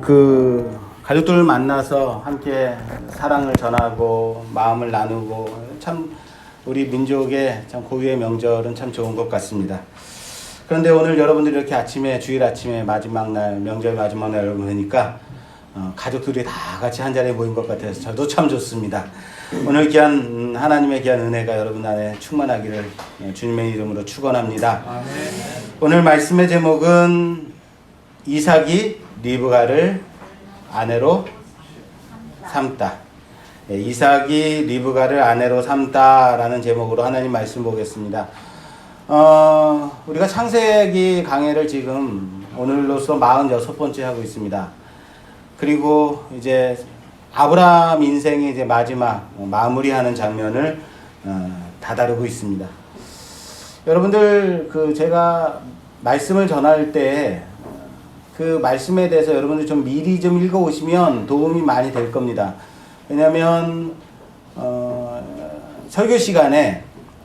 그 가족들을 만나서 함께 사랑을 전하고 마음을 나누고 참 우리 민족의 참 고유의 명절은 참 좋은 것 같습니다. 그런데 오늘 여러분들이 이렇게 아침에 주일 아침에 마지막 날 명절 마지막 날 여러분 보니까 가족들이 다 같이 한 자리에 모인 것 같아서 저도 참 좋습니다. 오늘 귀한 하나님의 귀한 은혜가 여러분 안에 충만하기를 주님의 이름으로 축원합니다. 아멘. 오늘 말씀의 제목은 이삭이 리브가를 아내로 삼다. 이삭이 리브가를 아내로 삼다라는 제목으로 하나님 말씀 보겠습니다. 우리가 창세기 강해를 지금 오늘로서 46번째 하고 있습니다. 그리고 이제 아브라함 인생의 이제 마지막 마무리하는 장면을 다다루고 있습니다. 여러분들 제가 말씀을 전할 때 그 말씀에 대해서 여러분들 좀 미리 좀 읽어오시면 도움이 많이 될 겁니다. 왜냐하면 설교 시간에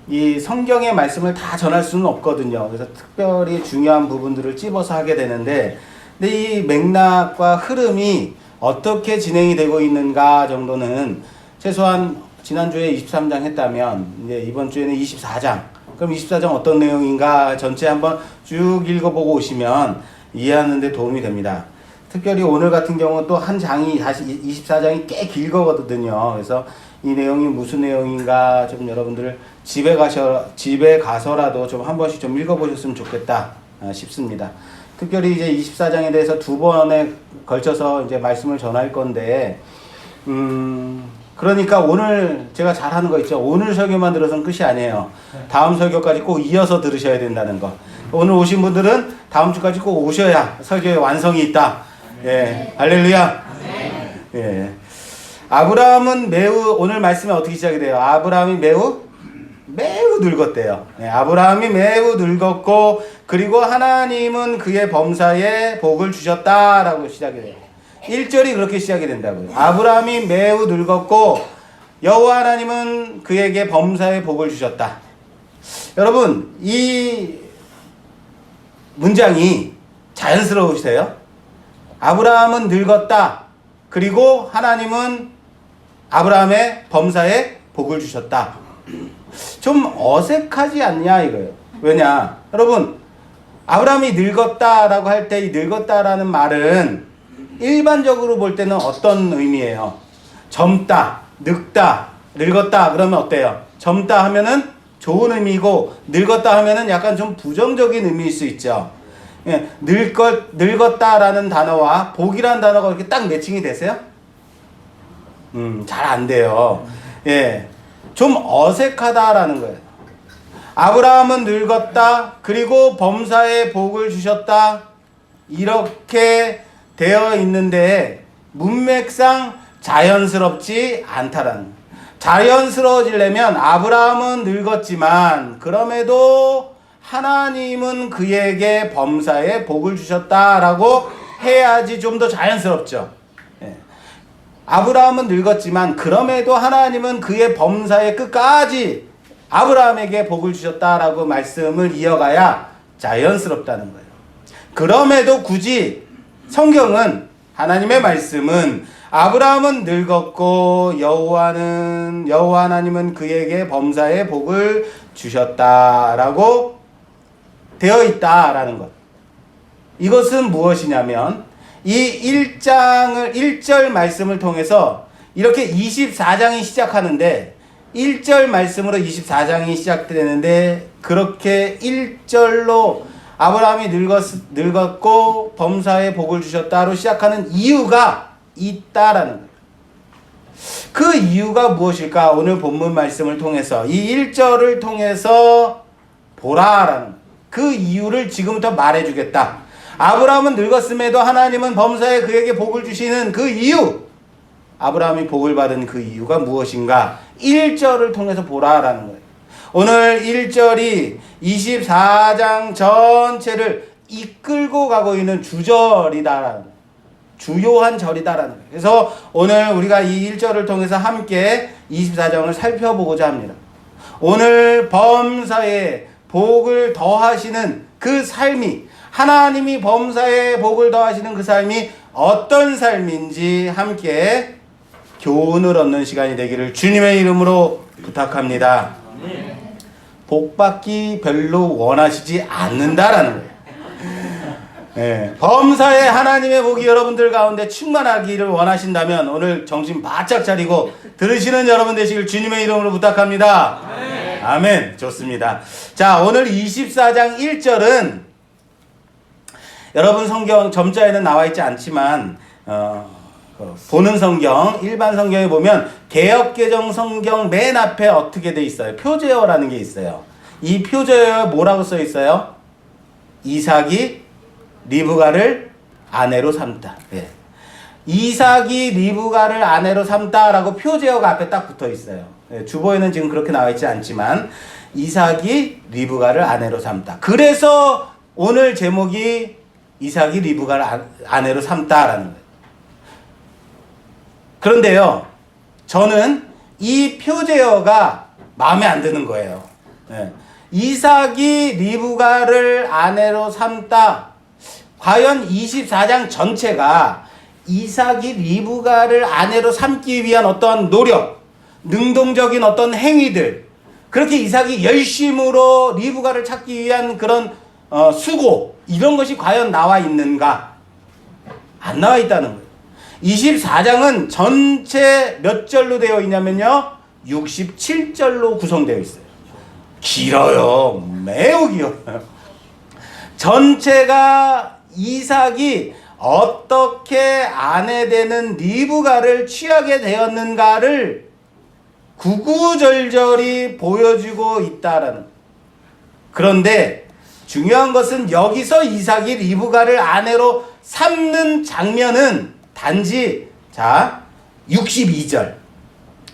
이 성경의 말씀을 다 전할 수는 없거든요. 그래서 특별히 중요한 부분들을 찝어서 하게 되는데, 근데 이 맥락과 흐름이 어떻게 진행이 되고 있는가 정도는 최소한 지난주에 23장 했다면 이제 이번 주에는 24장. 그럼 24장 어떤 내용인가 전체 한번 쭉 읽어보고 오시면 이해하는 데 도움이 됩니다. 특별히 오늘 같은 경우 또 한 장이 다시 24장이 꽤 길거든요. 그래서 이 내용이 무슨 내용인가 좀 여러분들 집에 가서라도 좀 한 번씩 좀 읽어보셨으면 좋겠다 싶습니다. 특별히 이제 24장에 대해서 두 번에 걸쳐서 이제 말씀을 전할 건데, 그러니까 오늘 제가 잘하는 거 있죠. 오늘 설교만 들어서는 끝이 아니에요. 다음 설교까지 꼭 이어서 들으셔야 된다는 거. 오늘 오신 분들은 다음 주까지 꼭 오셔야 설교의 완성이 있다. 예, 할렐루야. 예. 아브라함은 오늘 말씀이 어떻게 시작이 돼요? 아브라함이 매우 늙었대요. 예, 아브라함이 매우 늙었고, 그리고 하나님은 그의 범사에 복을 주셨다라고 시작이 돼요. 1절이 그렇게 시작이 된다고요. 아브라함이 매우 늙었고 여호와 하나님은 그에게 범사에 복을 주셨다. 여러분, 이 문장이 자연스러우세요? 아브라함은 늙었다. 그리고 하나님은 아브라함의 범사에 복을 주셨다. 좀 어색하지 않냐 이거예요. 왜냐? 여러분, 아브라함이 늙었다라고 할 때 이 늙었다라는 말은 일반적으로 볼 때는 어떤 의미예요? 젊다, 늙다, 늙었다 그러면 어때요? 젊다 하면은 좋은 의미고 늙었다 하면은 약간 좀 부정적인 의미일 수 있죠. 예, 늙었다라는 단어와 복이라는 단어가 이렇게 딱 매칭이 되세요? 잘 안 돼요. 예, 좀 어색하다라는 거예요. 아브라함은 늙었다, 그리고 범사에 복을 주셨다, 이렇게 되어 있는데 문맥상 자연스럽지 않다라는 거예요. 자연스러워지려면 아브라함은 늙었지만 그럼에도 하나님은 그에게 범사에 복을 주셨다라고 해야지 좀 더 자연스럽죠. 예. 아브라함은 늙었지만 그럼에도 하나님은 그의 범사에 끝까지 아브라함에게 복을 주셨다라고 말씀을 이어가야 자연스럽다는 거예요. 그럼에도 굳이 성경은, 하나님의 말씀은 아브라함은 늙었고 여호와 하나님은 그에게 범사에 복을 주셨다라고 되어 있다라는 것. 이것은 무엇이냐면 이 1절 말씀을 통해서 이렇게 24장이 시작하는데 1절 말씀으로 24장이 시작되는데 그렇게 1절로 아브라함이 늙었고 범사에 복을 주셨다로 시작하는 이유가 있다라는 거예요. 그 이유가 무엇일까? 오늘 본문 말씀을 통해서 이 1절을 통해서 보라라는 거예요. 그 이유를 지금부터 말해주겠다. 아브라함은 늙었음에도 하나님은 범사에 그에게 복을 주시는 그 이유, 아브라함이 복을 받은 그 이유가 무엇인가? 1절을 통해서 보라라는 거예요. 오늘 1절이 24장 전체를 이끌고 가고 있는 주절이다라는 거예요. 주요한 절이다라는 거예요. 그래서 오늘 우리가 이 1절을 통해서 함께 24장을 살펴보고자 합니다. 오늘 범사에 복을 더하시는 그 삶이 하나님이 범사에 복을 더하시는 그 삶이 어떤 삶인지 함께 교훈을 얻는 시간이 되기를 주님의 이름으로 부탁합니다. 복 받기 별로 원하시지 않는다라는 거예요. 네, 범사에 하나님의 복이 여러분들 가운데 충만하기를 원하신다면 오늘 정신 바짝 차리고 들으시는 여러분 되시길 주님의 이름으로 부탁합니다. 아멘. 아멘. 좋습니다. 자, 오늘 24장 1절은 여러분 성경 점자에는 나와 있지 않지만 보는 성경, 일반 성경에 보면 개역개정 성경 맨 앞에 어떻게 돼 있어요? 표제어라는 게 있어요. 이 표제어에 뭐라고 써 있어요? 이삭이 리브가를 아내로 삼다. 예. 이삭이 리브가를 아내로 삼다라고 표제어가 앞에 딱 붙어 있어요. 예, 주보에는 지금 그렇게 나와 있지 않지만 이삭이 리브가를 아내로 삼다. 그래서 오늘 제목이 이삭이 리브가를 아내로 삼다라는 거예요. 그런데요, 저는 이 표제어가 마음에 안 드는 거예요. 예. 이삭이 리브가를 아내로 삼다. 과연 24장 전체가 이삭이 리브가를 아내로 삼기 위한 어떤 노력, 능동적인 어떤 행위들, 그렇게 이삭이 열심으로 리브가를 찾기 위한 그런 수고, 이런 것이 과연 나와 있는가? 안 나와 있다는 거예요. 24장은 전체 몇 절로 되어 있냐면요, 67절로 구성되어 있어요. 길어요. 매우 길어요. 전체가 이삭이 어떻게 아내되는 리브가를 취하게 되었는가를 구구절절히 보여주고 있다라는. 그런데 중요한 것은 여기서 이삭이 리브가를 아내로 삼는 장면은 단지 62절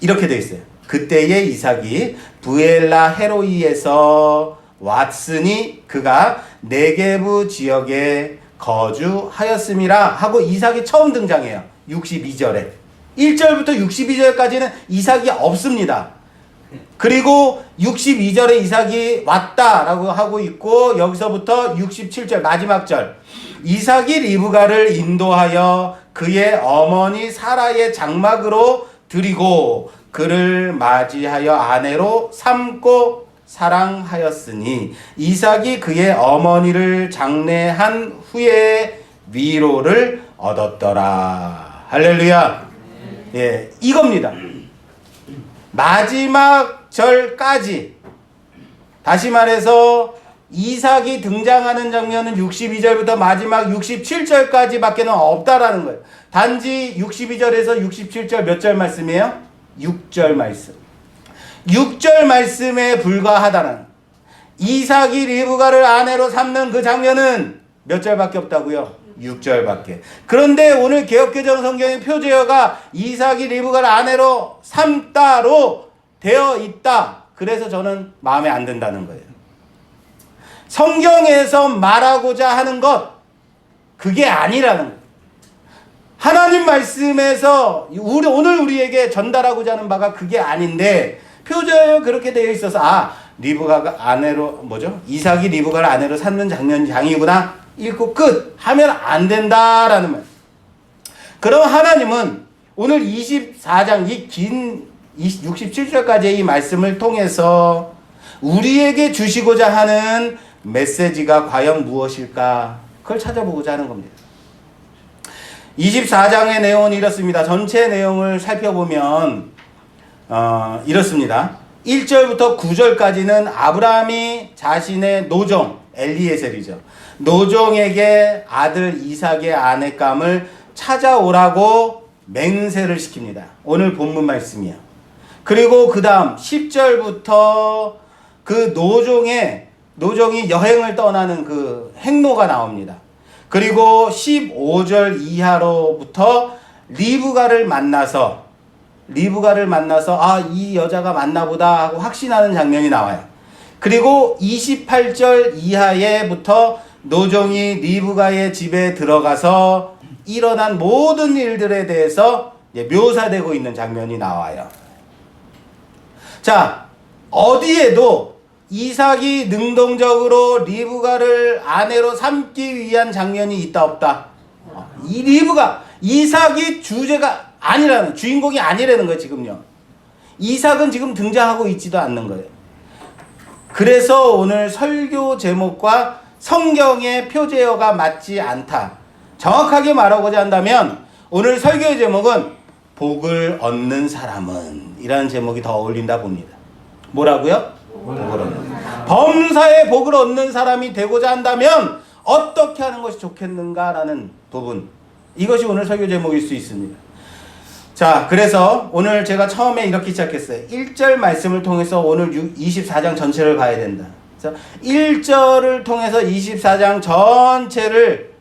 이렇게 되어 있어요. 그때의 이삭이 부엘라 헤로이에서 왔으니 그가 네게부 지역에 거주하였음이라 하고 이삭이 처음 등장해요. 62절에. 1절부터 62절까지는 이삭이 없습니다. 그리고 62절에 이삭이 왔다라고 하고 있고 여기서부터 67절 마지막 절 이삭이 리브가를 인도하여 그의 어머니 사라의 장막으로 들이고 그를 맞이하여 아내로 삼고 사랑하였으니 이삭이 그의 어머니를 장례한 후에 위로를 얻었더라. 할렐루야. 예, 이겁니다. 마지막 절까지, 다시 말해서 이삭이 등장하는 장면은 62절부터 마지막 67절까지 밖에는 없다라는 거예요. 단지 62절에서 67절 몇 절 말씀이에요? 6절 말씀. 6절 말씀에 불과하다는, 이삭이 리브가를 아내로 삼는 그 장면은 몇 절밖에 없다고요? 6절밖에. 그런데 오늘 개역개정 성경의 표제어가 이삭이 리브가를 아내로 삼다로 되어 있다. 그래서 저는 마음에 안 든다는 거예요. 성경에서 말하고자 하는 것, 그게 아니라는 거예요. 하나님 말씀에서 오늘 우리에게 전달하고자 하는 바가 그게 아닌데 표제에 그렇게 되어 있어서 리브가가 아내로 이삭이 리브가를 아내로 삼는 장이구나 읽고 끝 하면 안 된다라는 말. 그럼 하나님은 오늘 24장 이 긴 67절까지의 이 말씀을 통해서 우리에게 주시고자 하는 메시지가 과연 무엇일까? 그걸 찾아보고자 하는 겁니다. 24장의 내용은 이렇습니다. 전체 내용을 살펴보면 이렇습니다. 1절부터 9절까지는 아브라함이 자신의 노종 엘리에셀이죠. 노종에게 아들 이삭의 아내감을 찾아오라고 맹세를 시킵니다. 오늘 본문 말씀이야. 그리고 그 다음 10절부터 그 노종이 여행을 떠나는 그 행로가 나옵니다. 그리고 15절 이하로부터 리브가를 만나서 이 여자가 맞나보다 하고 확신하는 장면이 나와요. 그리고 28절 이하에부터 노종이 리브가의 집에 들어가서 일어난 모든 일들에 대해서 묘사되고 있는 장면이 나와요. 자, 어디에도 이삭이 능동적으로 리브가를 아내로 삼기 위한 장면이 있다 없다? 이 리브가 이삭이 주제가 아니라는, 주인공이 아니라는 거예요. 지금요. 이삭은 지금 등장하고 있지도 않는 거예요. 그래서 오늘 설교 제목과 성경의 표제어가 맞지 않다. 정확하게 말하고자 한다면 오늘 설교 제목은 복을 얻는 사람은 이라는 제목이 더 어울린다 봅니다. 뭐라고요? 복을 얻는. 범사에 복을 얻는 사람이 되고자 한다면 어떻게 하는 것이 좋겠는가라는 부분. 이것이 오늘 설교 제목일 수 있습니다. 자, 그래서 오늘 제가 처음에 이렇게 시작했어요. 1절 말씀을 통해서 오늘 24장 전체를 봐야 된다. 1절을 통해서 24장 전체를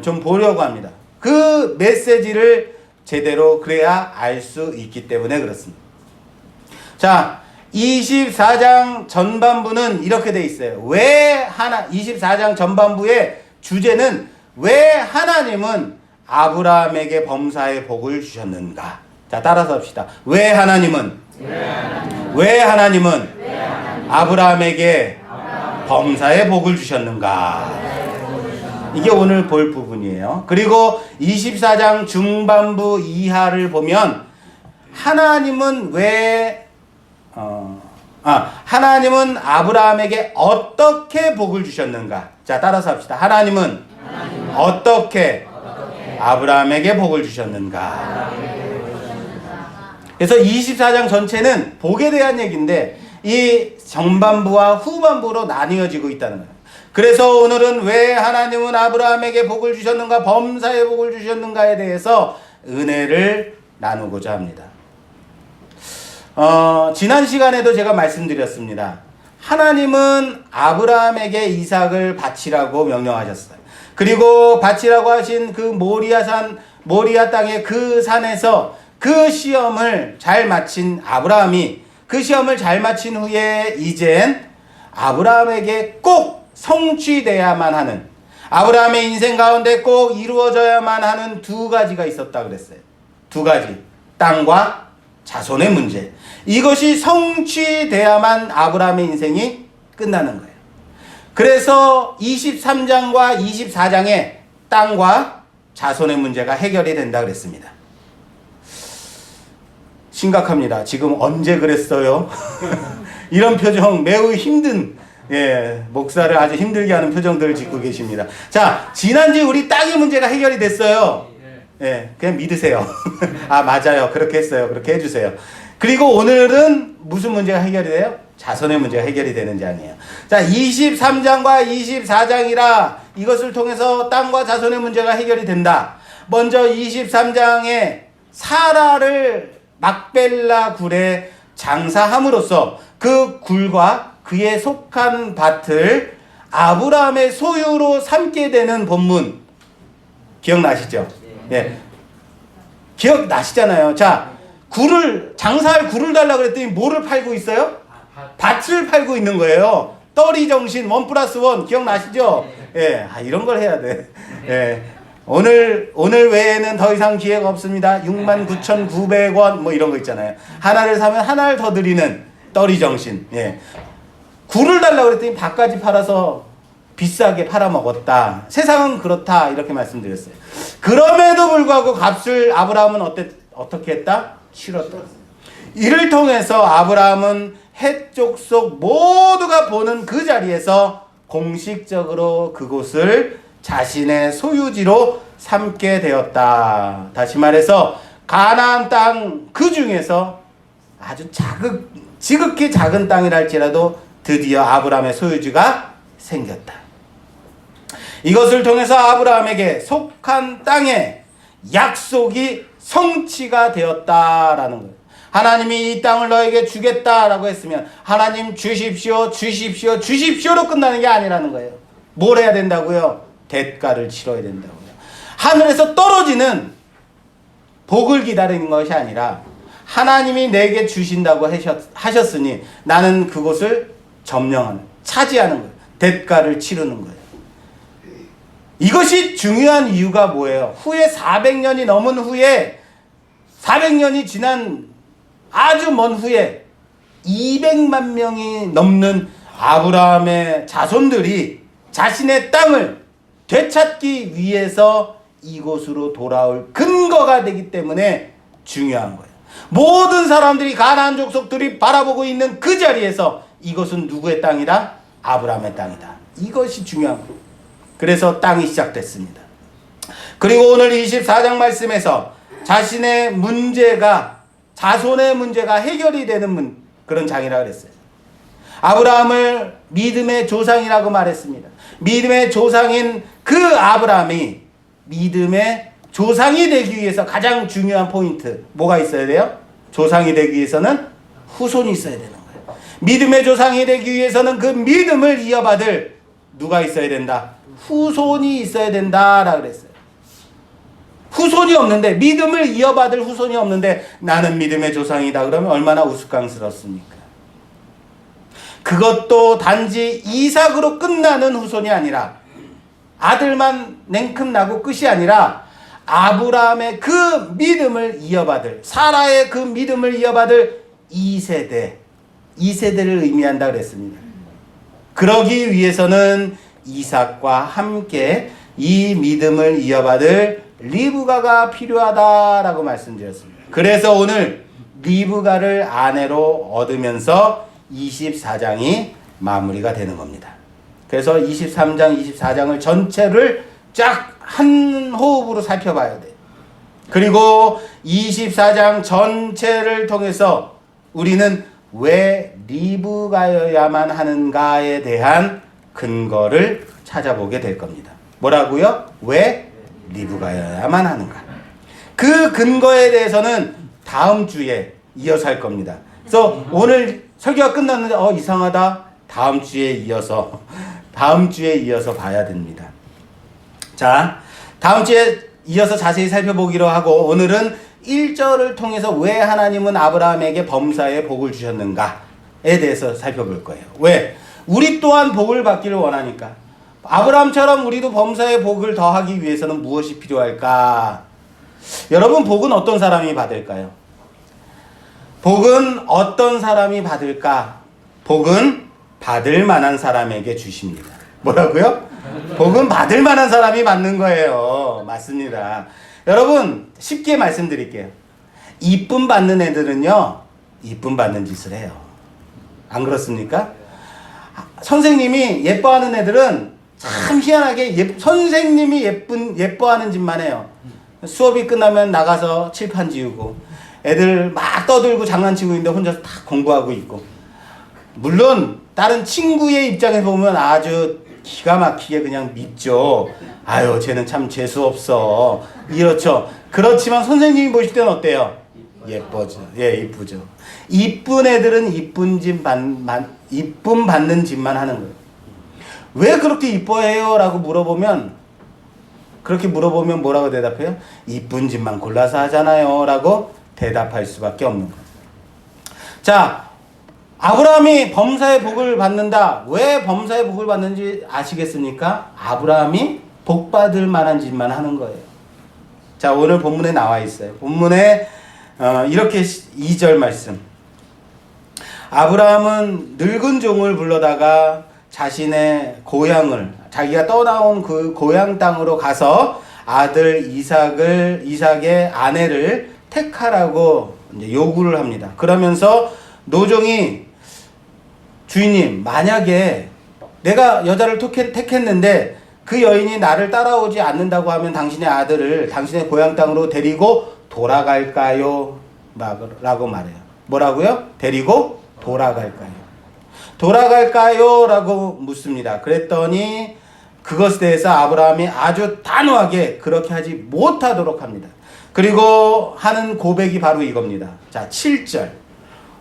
좀 보려고 합니다. 그 메시지를 제대로 그래야 알 수 있기 때문에 그렇습니다. 자, 24장 전반부는 이렇게 돼 있어요. 24장 전반부의 주제는 왜 하나님은 아브라함에게 범사의 복을 주셨는가? 자, 따라서 합시다. 왜 하나님은 아브라함에게 범사의 복을 주셨는가? 이게 오늘 볼 부분이에요. 그리고 24장 중반부 이하를 보면 하나님은 하나님은 아브라함에게 어떻게 복을 주셨는가? 자, 따라서 합시다. 하나님은 어떻게 아브라함에게 복을 주셨는가? 그래서 24장 전체는 복에 대한 얘기인데 이 전반부와 후반부로 나뉘어지고 있다는 거예요. 그래서 오늘은 왜 하나님은 아브라함에게 복을 주셨는가, 범사에 복을 주셨는가에 대해서 은혜를 나누고자 합니다. 지난 시간에도 제가 말씀드렸습니다. 하나님은 아브라함에게 이삭을 바치라고 명령하셨어요. 그리고 바치라고 하신 그 모리아 땅의 그 산에서 그 시험을 잘 마친 아브라함이 그 시험을 잘 마친 후에 이젠 아브라함에게 꼭 성취돼야만 하는, 아브라함의 인생 가운데 꼭 이루어져야만 하는 두 가지가 있었다 그랬어요. 두 가지. 땅과 자손의 문제. 이것이 성취돼야만 아브라함의 인생이 끝나는 거예요. 그래서 23장과 24장에 땅과 자손의 문제가 해결이 된다 그랬습니다. 심각합니다. 지금 언제 그랬어요? 이런 표정 매우 힘든, 목사를 아주 힘들게 하는 표정들을 짓고 계십니다. 자, 지난주에 우리 땅의 문제가 해결이 됐어요. 그냥 믿으세요. 아, 맞아요. 그렇게 했어요. 그렇게 해주세요. 그리고 오늘은 무슨 문제가 해결이 돼요? 자손의 문제가 해결이 되는 장이에요. 자, 23장과 24장이라 이것을 통해서 땅과 자손의 문제가 해결이 된다. 먼저 23장에 사라를 막벨라 굴에 장사함으로써 그 굴과 그에 속한 밭을 아브라함의 소유로 삼게 되는 본문 기억나시죠? 예. 기억나시잖아요. 자, 장사할 굴을 달라고 그랬더니 뭐를 팔고 있어요? 밭을 팔고 있는 거예요. 떨이 정신 1+1 기억나시죠? 예. 이런 걸 해야 돼. 예. 오늘 외에는 더 이상 기회가 없습니다. 69,900원 뭐 이런 거 있잖아요. 하나를 사면 하나를 더 드리는 떨이 정신. 예. 굴을 달라고 그랬더니 밭까지 팔아서 비싸게 팔아먹었다. 세상은 그렇다. 이렇게 말씀드렸어요. 그럼에도 불구하고 값을 아브라함은 어떻게 했다? 치렀다. 이를 통해서 아브라함은 해족속 모두가 보는 그 자리에서 공식적으로 그곳을 자신의 소유지로 삼게 되었다. 다시 말해서 가나안 땅 그 중에서 아주 지극히 작은 땅이랄지라도 드디어 아브라함의 소유지가 생겼다. 이것을 통해서 아브라함에게 속한 땅의 약속이 성취가 되었다라는 거예요. 하나님이 이 땅을 너에게 주겠다라고 했으면 하나님 주십시오, 주십시오, 주십시오로 끝나는 게 아니라는 거예요. 뭘 해야 된다고요? 대가를 치러야 된다고요. 하늘에서 떨어지는 복을 기다리는 것이 아니라 하나님이 내게 주신다고 하셨으니 나는 그곳을 점령하는, 차지하는 거예요. 대가를 치르는 거예요. 이것이 중요한 이유가 뭐예요? 후에 400년이 넘은 후에 400년이 지난 아주 먼 후에 200만 명이 넘는 아브라함의 자손들이 자신의 땅을 되찾기 위해서 이곳으로 돌아올 근거가 되기 때문에 중요한 거예요. 모든 사람들이 가나안 족속들이 바라보고 있는 그 자리에서 이것은 누구의 땅이다? 아브라함의 땅이다. 이것이 중요한 거예요. 그래서 땅이 시작됐습니다. 그리고 오늘 24장 말씀에서 자신의 문제가, 자손의 문제가 해결이 되는 그런 장이라고 그랬어요. 아브라함을 믿음의 조상이라고 말했습니다. 믿음의 조상인 그 아브라함이 믿음의 조상이 되기 위해서 가장 중요한 포인트 뭐가 있어야 돼요? 조상이 되기 위해서는 후손이 있어야 되는 거예요. 믿음의 조상이 되기 위해서는 그 믿음을 이어받을 누가 있어야 된다? 후손이 있어야 된다라고 그랬어요. 후손이 없는데, 믿음을 이어받을 후손이 없는데 나는 믿음의 조상이다 그러면 얼마나 우스꽝스럽습니까? 그것도 단지 이삭으로 끝나는 후손이 아니라, 아들만 냉큼 나고 끝이 아니라 아브라함의 그 믿음을 이어받을, 사라의 그 믿음을 이어받을 2세대를 의미한다 그랬습니다. 그러기 위해서는 이삭과 함께 이 믿음을 이어받을 리브가가 필요하다라고 말씀드렸습니다. 그래서 오늘 리브가를 아내로 얻으면서 24장이 마무리가 되는 겁니다. 그래서 23장, 24장을 전체를 쫙 한 호흡으로 살펴봐야 돼요. 그리고 24장 전체를 통해서 우리는 왜 리브가여야만 하는가에 대한 근거를 찾아보게 될 겁니다. 뭐라고요? 왜 리브가여야만 하는가? 그 근거에 대해서는 다음 주에 이어서 할 겁니다. 그래서 오늘 설교가 끝났는데 이상하다. 다음 주에 이어서 봐야 됩니다. 자, 다음 주에 이어서 자세히 살펴보기로 하고, 오늘은 1절을 통해서 왜 하나님은 아브라함에게 범사의 복을 주셨는가에 대해서 살펴볼 거예요. 왜? 우리 또한 복을 받기를 원하니까. 아브라함처럼 우리도 범사의 복을 더하기 위해서는 무엇이 필요할까? 여러분, 복은 어떤 사람이 받을까요? 복은 어떤 사람이 받을까? 복은 받을 만한 사람에게 주십니다. 뭐라고요? 복은 받을 만한 사람이 받는 거예요. 맞습니다. 여러분, 쉽게 말씀드릴게요. 이쁨 받는 애들은요, 이쁨 받는 짓을 해요. 안 그렇습니까? 선생님이 예뻐하는 애들은 참 희한하게 선생님이 예뻐하는 짓만 해요. 수업이 끝나면 나가서 칠판 지우고, 애들 막 떠들고 장난치고 있는데 혼자서 다 공부하고 있고. 물론 다른 친구의 입장에서 보면 아주 기가 막히게 그냥 믿죠. 아유, 쟤는 참 재수없어. 이렇죠. 그렇지만 선생님이 보실 때는 어때요? 예뻐져. 예, 이쁘죠. 이쁜 애들은 이쁨 받는 짓만 하는 거예요. 왜 그렇게 이뻐해요? 라고 물어보면, 그렇게 물어보면 뭐라고 대답해요? 이쁜 짓만 골라서 하잖아요. 라고 대답할 수밖에 없는 거예요. 자, 아브라함이 범사의 복을 받는다. 왜 범사의 복을 받는지 아시겠습니까? 아브라함이 복 받을 만한 짓만 하는 거예요. 자, 오늘 본문에 나와 있어요. 본문에 이렇게 2절 말씀. 아브라함은 늙은 종을 불러다가 자신의 고향을, 자기가 떠나온 그 고향 땅으로 가서 아들 이삭의 아내를 택하라고 이제 요구를 합니다. 그러면서 노종이, 주인님, 만약에 내가 여자를 택했는데 그 여인이 나를 따라오지 않는다고 하면 당신의 아들을 당신의 고향 땅으로 데리고 돌아갈까요? 라고 말해요. 뭐라고요? 데리고 돌아갈까요? 돌아갈까요? 라고 묻습니다. 그랬더니 그것에 대해서 아브라함이 아주 단호하게 그렇게 하지 못하도록 합니다. 그리고 하는 고백이 바로 이겁니다. 자, 7절.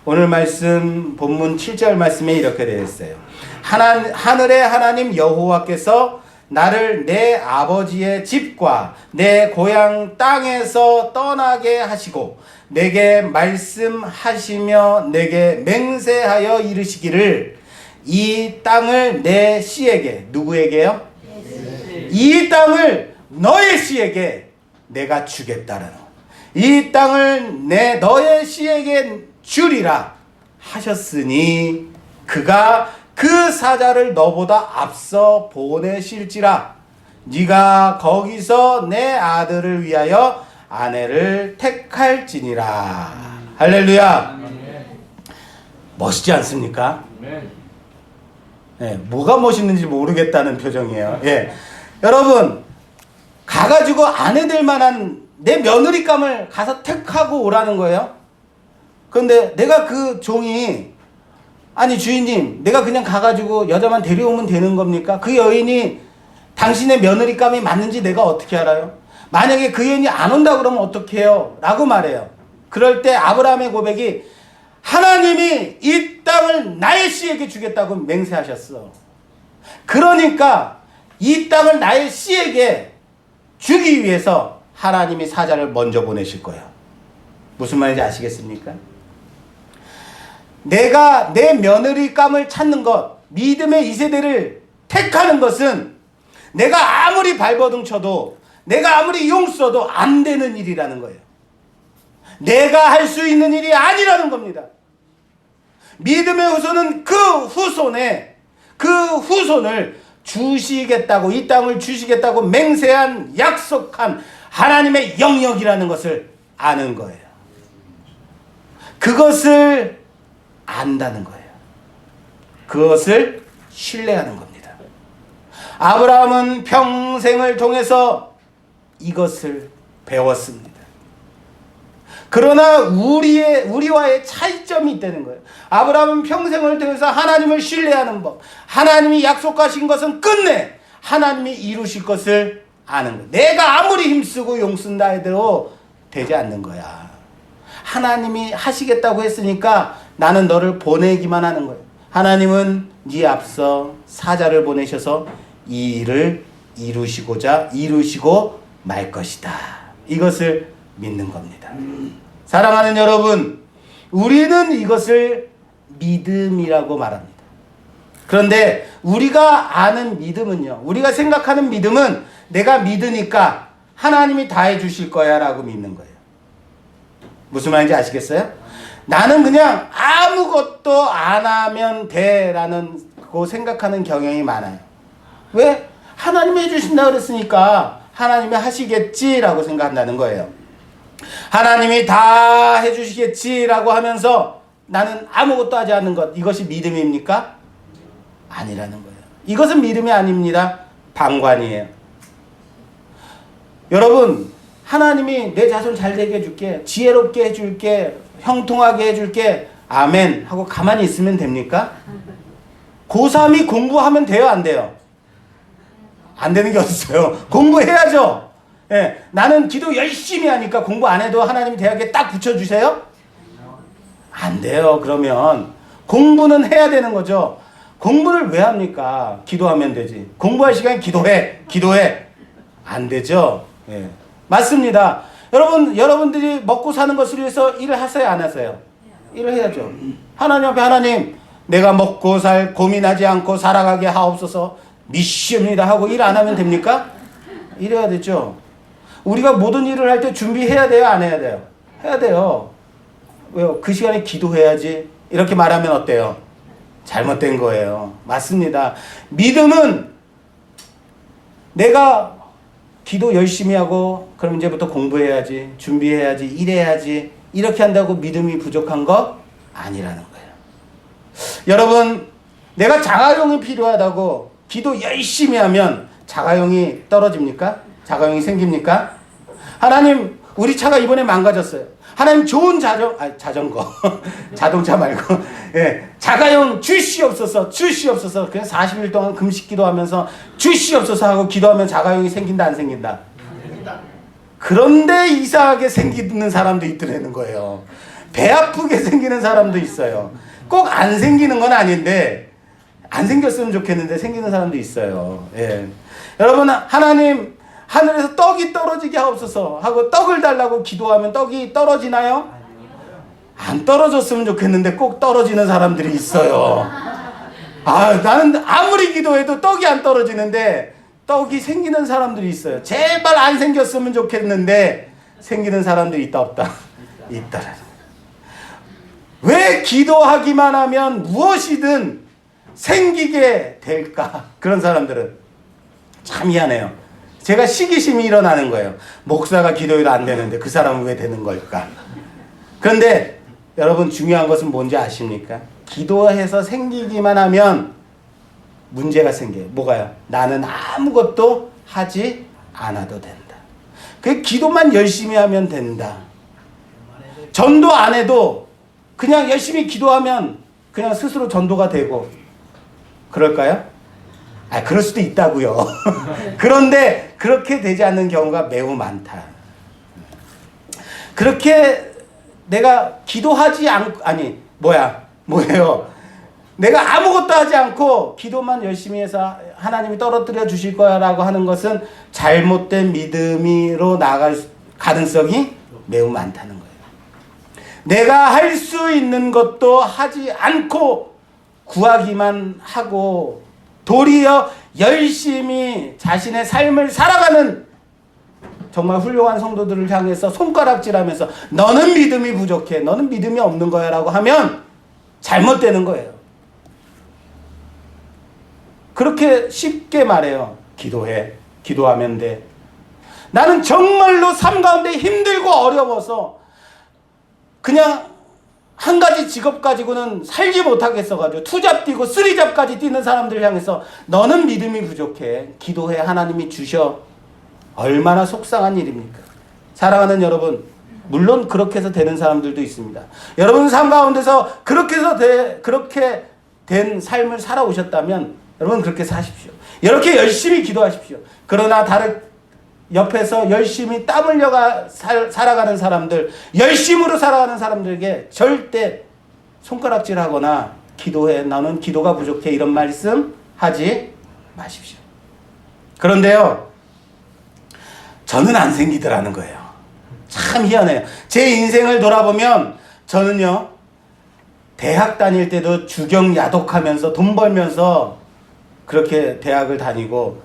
오늘 말씀, 본문 7절 말씀에 이렇게 되어 있어요. 하늘의 하나님 여호와께서 나를 내 아버지의 집과 내 고향 땅에서 떠나게 하시고 내게 말씀하시며 내게 맹세하여 이르시기를 이 땅을 내 씨에게, 누구에게요? 이 땅을 너의 씨에게 내가 주겠다라는, 이 땅을 너의 씨에게 주리라 하셨으니 그가 그 사자를 너보다 앞서 보내실지라. 네가 거기서 내 아들을 위하여 아내를 택할지니라. 할렐루야. 멋있지 않습니까? 예, 뭐가 멋있는지 모르겠다는 표정이에요. 예. 여러분, 가가지고 아내 될 만한 내 며느리감을 가서 택하고 오라는 거예요. 그런데 내가 그 종이, 아니 주인님, 내가 그냥 가가지고 여자만 데려오면 되는 겁니까? 그 여인이 당신의 며느리감이 맞는지 내가 어떻게 알아요? 만약에 그 여인이 안 온다 그러면 어떻게 해요? 라고 말해요. 그럴 때 아브라함의 고백이, 하나님이 이 땅을 나의 씨에게 주겠다고 맹세하셨어. 그러니까 이 땅을 나의 씨에게 주기 위해서 하나님이 사자를 먼저 보내실 거예요. 무슨 말인지 아시겠습니까? 내가 내 며느리감을 찾는 것, 믿음의 2세대를 택하는 것은 내가 아무리 발버둥 쳐도, 내가 아무리 용 써도 안 되는 일이라는 거예요. 내가 할 수 있는 일이 아니라는 겁니다. 믿음의 후손은 그 후손을 주시겠다고, 이 땅을 주시겠다고 맹세한, 약속한 하나님의 영역이라는 것을 아는 거예요. 그것을 안다는 거예요. 그것을 신뢰하는 겁니다. 아브라함은 평생을 통해서 이것을 배웠습니다. 그러나 우리와의 차이점이 있다는 거예요. 아브라함은 평생을 통해서 하나님을 신뢰하는 법, 하나님이 약속하신 것은 끝내 하나님이 이루실 것을 아는 거예요. 내가 아무리 힘쓰고 용쓴다 해도 되지 않는 거야. 하나님이 하시겠다고 했으니까 나는 너를 보내기만 하는 거예요. 하나님은 네 앞서 사자를 보내셔서 이 일을 이루시고 말 것이다. 이것을 믿는 겁니다. 사랑하는 여러분, 우리는 이것을 믿음이라고 말합니다. 그런데 우리가 아는 믿음은요, 우리가 생각하는 믿음은 내가 믿으니까 하나님이 다 해주실 거야 라고 믿는 거예요. 무슨 말인지 아시겠어요? 나는 그냥 아무것도 안 하면 돼 라는 거 생각하는 경향이 많아요. 왜? 하나님이 해주신다 그랬으니까 하나님이 하시겠지 라고 생각한다는 거예요. 하나님이 다 해주시겠지라고 하면서 나는 아무것도 하지 않는 것, 이것이 믿음입니까? 아니라는 거예요. 이것은 믿음이 아닙니다. 방관이에요. 여러분, 하나님이 내 자손 잘 되게 해줄게, 지혜롭게 해줄게, 형통하게 해줄게, 아멘 하고 가만히 있으면 됩니까? 고3이 공부하면 돼요, 안 돼요? 안 되는 게 어딨어요. 공부해야죠. 예, 나는 기도 열심히 하니까 공부 안 해도 하나님 대학에 딱 붙여주세요? 안 돼요. 그러면 공부는 해야 되는 거죠. 공부를 왜 합니까? 기도하면 되지. 공부할 시간에 기도해. 안 되죠. 예, 맞습니다. 여러분들이 먹고 사는 것을 위해서 일을 하세요, 안 하세요? 일을 해야죠. 하나님 앞에, 하나님 내가 먹고 살 고민하지 않고 살아가게 하옵소서, 미시옵니다 하고 일 안 하면 됩니까? 일해야 되죠. 우리가 모든 일을 할 때 준비해야 돼요, 안 해야 돼요? 해야 돼요. 왜요? 그 시간에 기도해야지 이렇게 말하면 어때요? 잘못된 거예요. 맞습니다. 믿음은 내가 기도 열심히 하고 그럼 이제부터 공부해야지, 준비해야지, 일해야지 이렇게 한다고 믿음이 부족한 거 아니라는 거예요. 여러분, 내가 자가용이 필요하다고 기도 열심히 하면 자가용이 떨어집니까? 자가용이 생깁니까? 하나님, 우리 차가 이번에 망가졌어요. 하나님, 좋은 자전거 자동차 말고 예, 자가용 주시옵소서. 그냥 40일 동안 금식 기도하면서 주시옵소서 하고 기도하면 자가용이 생긴다, 안 생긴다? 그런데 이상하게 생기는 사람도 있더라는 거예요. 배 아프게 생기는 사람도 있어요. 꼭 안 생기는 건 아닌데 안 생겼으면 좋겠는데 생기는 사람도 있어요. 예. 여러분, 하나님 하늘에서 떡이 떨어지게 하옵소서 하고 떡을 달라고 기도하면 떡이 떨어지나요? 안 떨어졌으면 좋겠는데 꼭 떨어지는 사람들이 있어요. 나는 아무리 기도해도 떡이 안 떨어지는데 떡이 생기는 사람들이 있어요. 제발 안 생겼으면 좋겠는데 생기는 사람들이 있다, 없다? 있다. 왜 기도하기만 하면 무엇이든 생기게 될까? 그런 사람들은 참 희한해요. 제가 시기심이 일어나는 거예요. 목사가 기도해도 안 되는데 그 사람은 왜 되는 걸까? 그런데 여러분 중요한 것은 뭔지 아십니까? 기도해서 생기기만 하면 문제가 생겨요. 뭐가요? 나는 아무것도 하지 않아도 된다. 그 기도만 열심히 하면 된다. 전도 안 해도 그냥 열심히 기도하면 그냥 스스로 전도가 되고 그럴까요? 그럴 수도 있다고요. 그런데 그렇게 되지 않는 경우가 매우 많다. 그렇게 내가 기도하지 않고 뭐예요? 내가 아무것도 하지 않고 기도만 열심히 해서 하나님이 떨어뜨려 주실 거야 라고 하는 것은 잘못된 믿음으로 나아갈 가능성이 매우 많다는 거예요. 내가 할 수 있는 것도 하지 않고 구하기만 하고 도리어 열심히 자신의 삶을 살아가는 정말 훌륭한 성도들을 향해서 손가락질하면서 너는 믿음이 부족해, 너는 믿음이 없는 거야 라고 하면 잘못되는 거예요. 그렇게 쉽게 말해요. 기도해. 기도하면 돼. 나는 정말로 삶 가운데 힘들고 어려워서 그냥 한 가지 직업 가지고는 살지 못하겠어가지고 투잡 뛰고 쓰리잡까지 뛰는 사람들 향해서 너는 믿음이 부족해. 기도해. 하나님이 주셔. 얼마나 속상한 일입니까? 사랑하는 여러분, 물론 그렇게 해서 되는 사람들도 있습니다. 여러분 삶 가운데서 그렇게 된 삶을 살아오셨다면 여러분 그렇게 사십시오. 이렇게 열심히 기도하십시오. 그러나 다른 옆에서 열심히 땀 흘려 살아가는 사람들, 열심으로 살아가는 사람들에게 절대 손가락질하거나 기도해, 나는 기도가 부족해 이런 말씀 하지 마십시오. 그런데요, 저는 안 생기더라는 거예요. 참 희한해요. 제 인생을 돌아보면 저는요, 대학 다닐 때도 주경 야독하면서 돈 벌면서 그렇게 대학을 다니고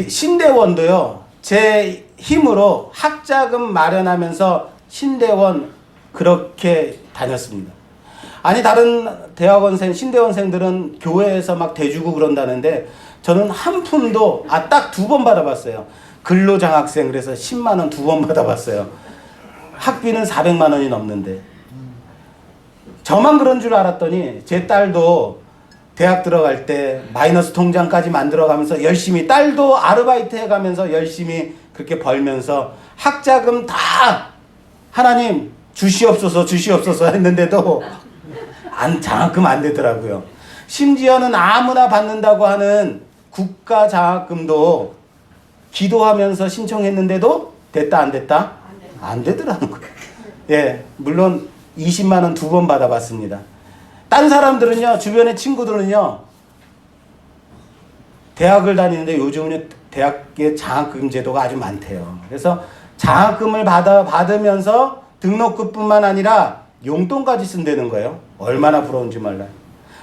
신대원도요, 제 힘으로 학자금 마련하면서 신대원 그렇게 다녔습니다. 아니 다른 대학원생, 신대원생들은 교회에서 막 대주고 그런다는데 저는 한 푼도 딱 2번 받아봤어요. 근로장학생 그래서 10만 원 2번 받아봤어요. 학비는 400만 원이 넘는데 저만 그런 줄 알았더니 제 딸도 대학 들어갈 때 마이너스 통장까지 만들어가면서 열심히 딸도 아르바이트 해가면서 열심히 그렇게 벌면서 학자금 다 하나님 주시옵소서 했는데도 장학금 안 되더라고요. 심지어는 아무나 받는다고 하는 국가 장학금도 기도하면서 신청했는데도 됐다 안 됐다? 안 되더라는 거예요. 예, 물론 20만 원 2번 받아봤습니다. 딴 사람들은요, 주변의 친구들은요, 대학을 다니는데 요즘은 대학의 장학금 제도가 아주 많대요. 그래서 장학금을 받으면서 등록금뿐만 아니라 용돈까지 쓴다는 거예요. 얼마나 부러운지 몰라요.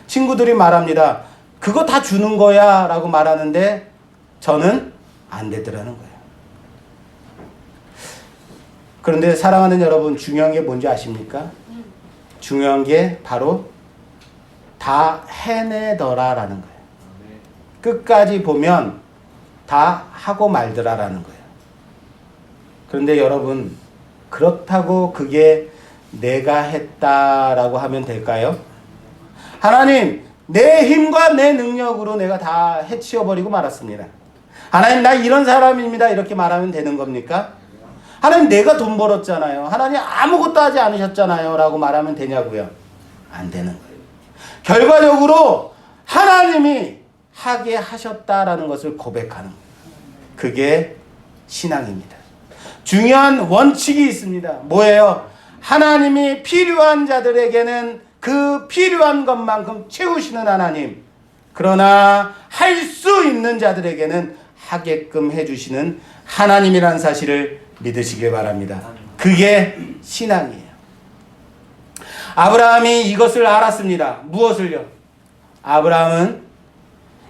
친구들이 말합니다. 그거 다 주는 거야 라고 말하는데 저는 안 되더라는 거예요. 그런데 사랑하는 여러분, 중요한 게 뭔지 아십니까? 중요한 게 바로 다 해내더라라는 거예요. 끝까지 보면 다 하고 말더라라는 거예요. 그런데 여러분, 그렇다고 그게 내가 했다라고 하면 될까요? 하나님, 내 힘과 내 능력으로 내가 다 해치워버리고 말았습니다. 하나님, 나 이런 사람입니다. 이렇게 말하면 되는 겁니까? 하나님, 내가 돈 벌었잖아요. 하나님, 아무것도 하지 않으셨잖아요. 라고 말하면 되냐고요? 안 되는 거예요. 결과적으로 하나님이 하게 하셨다라는 것을 고백하는 거예요. 그게 신앙입니다. 중요한 원칙이 있습니다. 뭐예요? 하나님이 필요한 자들에게는 그 필요한 것만큼 채우시는 하나님. 그러나 할 수 있는 자들에게는 하게끔 해주시는 하나님이라는 사실을 믿으시길 바랍니다. 그게 신앙이에요. 아브라함이 이것을 알았습니다. 무엇을요? 아브라함은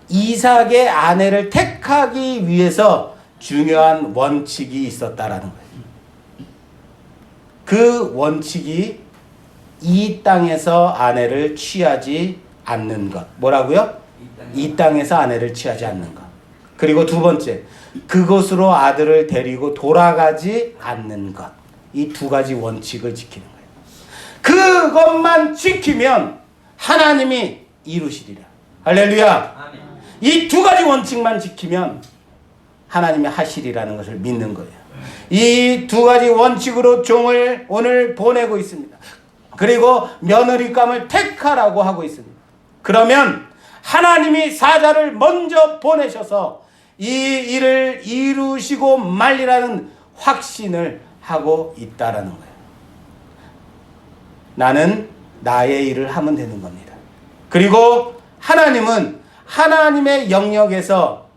이삭의 아내를 택하기 위해서 중요한 원칙이 있었다라는 거예요. 그 원칙이 이 땅에서 아내를 취하지 않는 것. 뭐라고요? 이 땅에서 아내를 취하지 않는 것. 그리고 두 번째, 그곳으로 아들을 데리고 돌아가지 않는 것. 이 두 가지 원칙을 지키는 거예요. 그것만 지키면 하나님이 이루시리라. 할렐루야. 이 두 가지 원칙만 지키면 하나님이 하시리라는 것을 믿는 거예요. 이 두 가지 원칙으로 종을 오늘 보내고 있습니다. 그리고 며느리감을 택하라고 하고 있습니다. 그러면 하나님이 사자를 먼저 보내셔서 이 일을 이루시고 말리라는 확신을 하고 있다라는 거예요. 나는 나의 일을 하면 되는 겁니다. 그리고 하나님은 하나님의 영역에서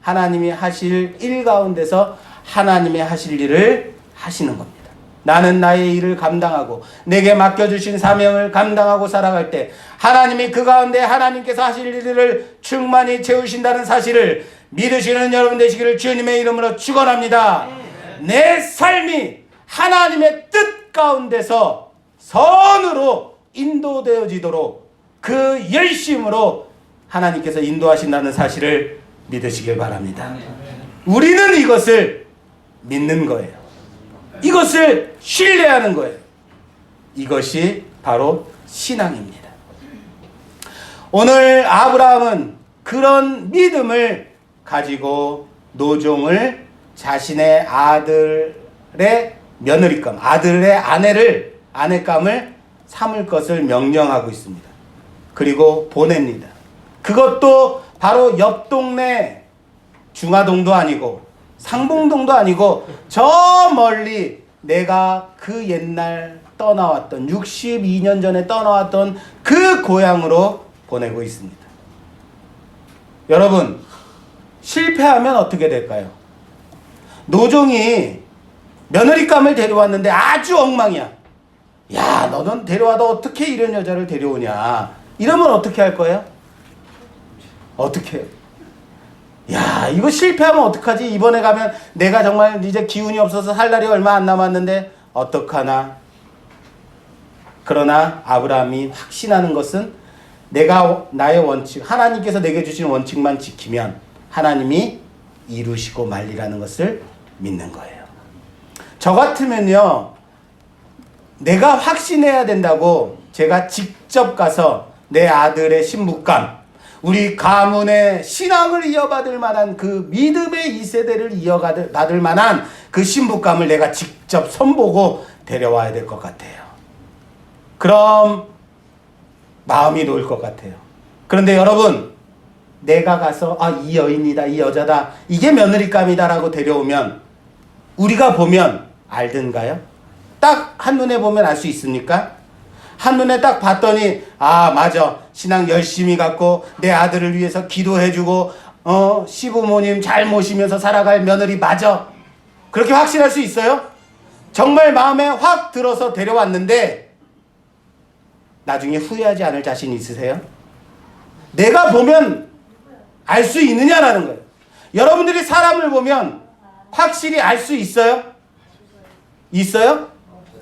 하나님이 하실 일 가운데서 하나님의 하실 일을 하시는 겁니다. 나는 나의 일을 감당하고 내게 맡겨주신 사명을 감당하고 살아갈 때 하나님이 그 가운데 하나님께서 하실 일을 충만히 채우신다는 사실을 믿으시는 여러분 되시기를 주님의 이름으로 축원합니다. 내 삶이 하나님의 뜻 가운데서 선으로 인도되어지도록 그 열심으로 하나님께서 인도하신다는 사실을 믿으시길 바랍니다. 우리는 이것을 믿는 거예요. 이것을 신뢰하는 거예요. 이것이 바로 신앙입니다. 오늘 아브라함은 그런 믿음을 가지고 노종을 자신의 아들의 며느리감, 아들의 아내감을 삼을 것을 명령하고 있습니다. 그리고 보냅니다. 그것도 바로 옆 동네 중화동도 아니고 상봉동도 아니고 저 멀리 내가 그 옛날 떠나왔던 62년 전에 떠나왔던 그 고향으로 보내고 있습니다. 여러분, 실패하면 어떻게 될까요? 노종이 며느리감을 데려왔는데 아주 엉망이야. 야, 너는 데려와도 어떻게 이런 여자를 데려오냐. 이러면 어떻게 할 거예요? 어떻게 해요? 야, 이거 실패하면 어떡하지? 이번에 가면 내가 정말 이제 기운이 없어서 살 날이 얼마 안 남았는데 어떡하나? 그러나 아브라함이 확신하는 것은 내가 나의 원칙, 하나님께서 내게 주신 원칙만 지키면 하나님이 이루시고 말리라는 것을 믿는 거예요. 저 같으면요, 내가 확신해야 된다고 제가 직접 가서 내 아들의 신부감, 우리 가문의 신앙을 이어받을 만한 그 믿음의 2세대를 이어받을 만한 그 신부감을 내가 직접 손보고 데려와야 될 것 같아요. 그럼 마음이 놓일 것 같아요. 그런데 여러분, 내가 가서 이 여인이다, 이 여자다, 이게 며느리감이다라고 데려오면 우리가 보면 알든가요? 딱 한눈에 보면 알 수 있습니까? 한눈에 딱 봤더니 맞아, 신앙 열심히 갖고 내 아들을 위해서 기도해주고 시부모님 잘 모시면서 살아갈 며느리 맞아, 그렇게 확신할 수 있어요? 정말 마음에 확 들어서 데려왔는데 나중에 후회하지 않을 자신 있으세요? 내가 보면 알 수 있느냐라는 거예요. 여러분들이 사람을 보면 확실히 알 수 있어요? 있어요?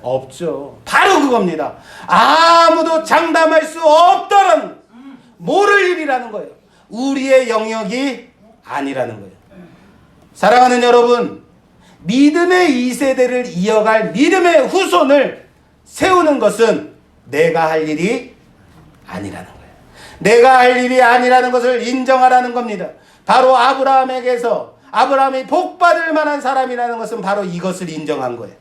없죠. 바로 그겁니다. 아무도 장담할 수 없다는, 모를 일이라는 거예요. 우리의 영역이 아니라는 거예요. 사랑하는 여러분, 믿음의 2세대를 이어갈 믿음의 후손을 세우는 것은 내가 할 일이 아니라는 거예요. 내가 할 일이 아니라는 것을 인정하라는 겁니다. 바로 아브라함이 복받을 만한 사람이라는 것은 바로 이것을 인정한 거예요.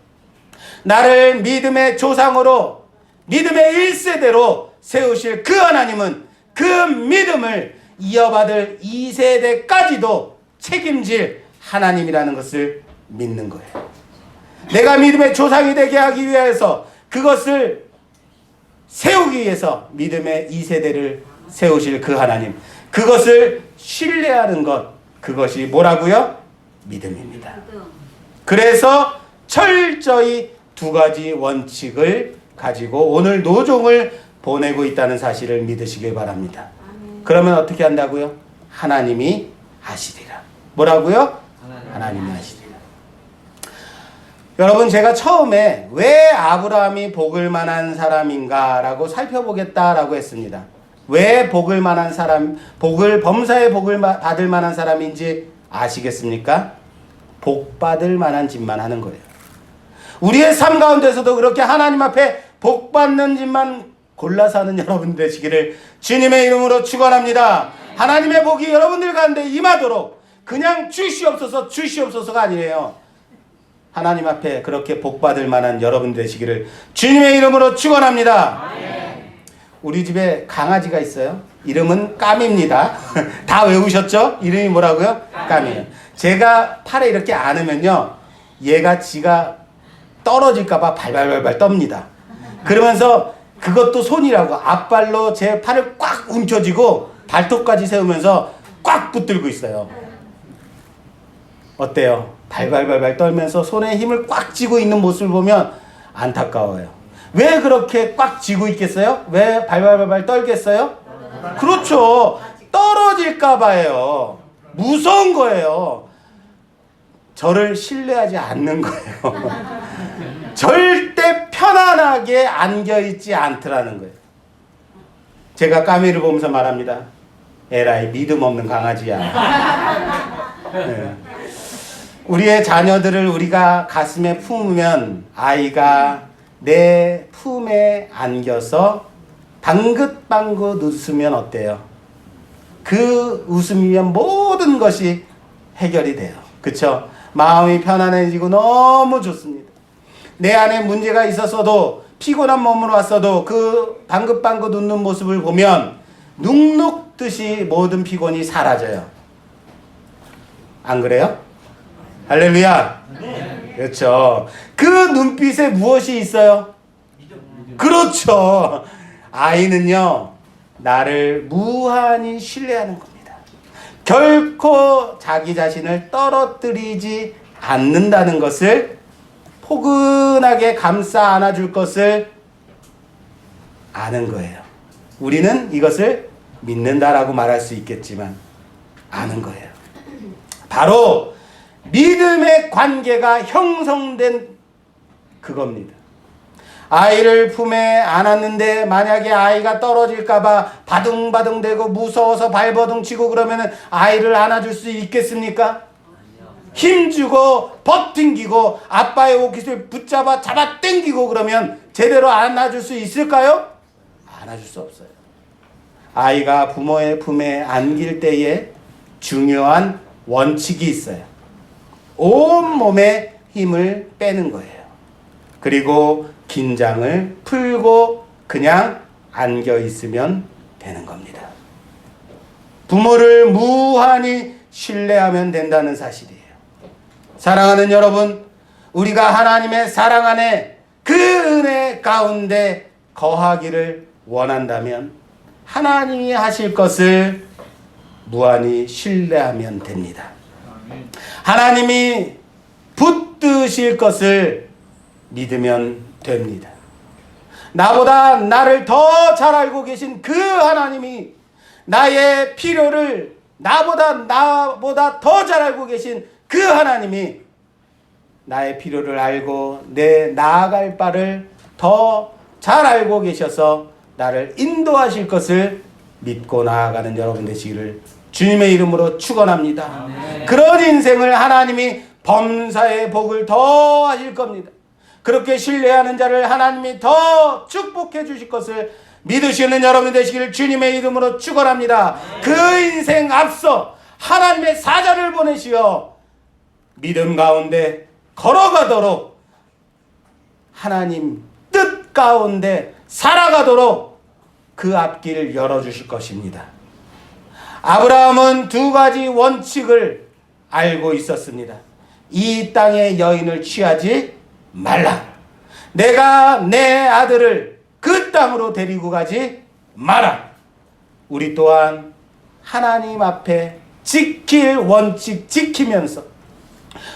나를 믿음의 조상으로, 믿음의 1세대로 세우실 그 하나님은 그 믿음을 이어받을 2세대까지도 책임질 하나님이라는 것을 믿는 거예요. 내가 믿음의 조상이 되게 하기 위해서, 그것을 세우기 위해서 믿음의 2세대를 세우실 그 하나님, 그것을 신뢰하는 것, 그것이 뭐라고요? 믿음입니다. 그래서 철저히 두 가지 원칙을 가지고 오늘 노종을 보내고 있다는 사실을 믿으시길 바랍니다. 그러면 어떻게 한다고요? 하나님이 하시리라. 뭐라고요? 하나님이 하시리라. 여러분, 제가 처음에 왜 아브라함이 복을 만한 사람인가라고 살펴보겠다라고 했습니다. 왜 복을 만한 사람, 범사에 복을 받을 만한 사람인지 아시겠습니까? 복 받을 만한 짓만 하는 거예요. 우리의 삶 가운데서도 그렇게 하나님 앞에 복 받는 짓만 골라서 하는 여러분 되시기를 주님의 이름으로 축원합니다. 하나님의 복이 여러분들 가운데 임하도록 그냥 주시옵소서가 아니에요. 하나님 앞에 그렇게 복 받을 만한 여러분 되시기를 주님의 이름으로 축원합니다. 우리 집에 강아지가 있어요. 이름은 까미입니다. 다 외우셨죠? 이름이 뭐라고요? 까미예요. 제가 팔에 이렇게 안으면요, 얘가 지가 떨어질까봐 발발발발 떱니다. 그러면서 그것도 손이라고 앞발로 제 팔을 꽉 움켜쥐고 발톱까지 세우면서 꽉 붙들고 있어요. 어때요? 발발발발 떨면서 손에 힘을 꽉 쥐고 있는 모습을 보면 안타까워요. 왜 그렇게 꽉 쥐고 있겠어요? 왜 발발발발 떨겠어요? 그렇죠. 떨어질까 봐요. 무서운 거예요. 저를 신뢰하지 않는 거예요. 절대 편안하게 안겨있지 않더라는 거예요. 제가 까미를 보면서 말합니다. 에라이 믿음 없는 강아지야. 네. 우리의 자녀들을 우리가 가슴에 품으면 아이가 내 품에 안겨서 방긋방긋 웃으면 어때요? 그 웃음이면 모든 것이 해결이 돼요. 그쵸? 마음이 편안해지고 너무 좋습니다. 내 안에 문제가 있었어도 피곤한 몸으로 왔어도 그 방긋방긋 웃는 모습을 보면 눅눅듯이 모든 피곤이 사라져요. 안 그래요? 할렐루야. 그렇죠. 그 눈빛에 무엇이 있어요? 그렇죠. 아이는요, 나를 무한히 신뢰하는 겁니다. 결코 자기 자신을 떨어뜨리지 않는다는 것을, 포근하게 감싸 안아줄 것을 아는 거예요. 우리는 이것을 믿는다라고 말할 수 있겠지만 아는 거예요. 바로 믿음의 관계가 형성된 그겁니다. 아이를 품에 안았는데 만약에 아이가 떨어질까봐 바둥바둥대고 무서워서 발버둥치고 그러면 아이를 안아줄 수 있겠습니까? 힘주고 버팅기고 아빠의 옷깃을 붙잡아 당기고 그러면 제대로 안아줄 수 있을까요? 안아줄 수 없어요. 아이가 부모의 품에 안길 때에 중요한 원칙이 있어요. 온몸에 힘을 빼는 거예요. 그리고 긴장을 풀고 그냥 안겨 있으면 되는 겁니다. 부모를 무한히 신뢰하면 된다는 사실이에요. 사랑하는 여러분, 우리가 하나님의 사랑 안에 그 은혜 가운데 거하기를 원한다면 하나님이 하실 것을 무한히 신뢰하면 됩니다. 하나님이 붙드실 것을 믿으면 됩니다. 나보다 나를 더 잘 알고 계신 그 하나님이 나의 필요를 나보다 더 잘 알고 계신 그 하나님이 나의 필요를 알고 내 나아갈 바를 더 잘 알고 계셔서 나를 인도하실 것을 믿고 나아가는 여러분 되시기를 주님의 이름으로 축원합니다. 아멘. 그런 인생을 하나님이 범사의 복을 더 하실 겁니다. 그렇게 신뢰하는 자를 하나님이 더 축복해 주실 것을 믿으시는 여러분 되시기를 주님의 이름으로 축원합니다. 그 인생 앞서 하나님의 사자를 보내시어 믿음 가운데 걸어가도록, 하나님 뜻 가운데 살아가도록 그 앞길을 열어주실 것입니다. 아브라함은 두 가지 원칙을 알고 있었습니다. 이 땅의 여인을 취하지 말라. 내가 내 아들을 그 땅으로 데리고 가지 마라. 우리 또한 하나님 앞에 지킬 원칙 지키면서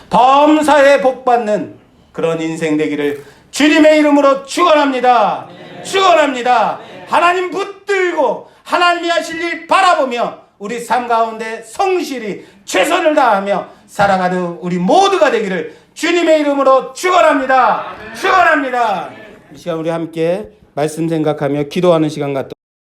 범사에 복받는 그런 인생 되기를 주님의 이름으로 축원합니다. 축원합니다. 하나님 붙들고 하나님이 하실 일 바라보며 우리 삶 가운데 성실히 최선을 다하며 살아가는 우리 모두가 되기를 주님의 이름으로 축원합니다. 축원합니다. 이 시간 우리 함께 말씀 생각하며 기도하는 시간 갖도록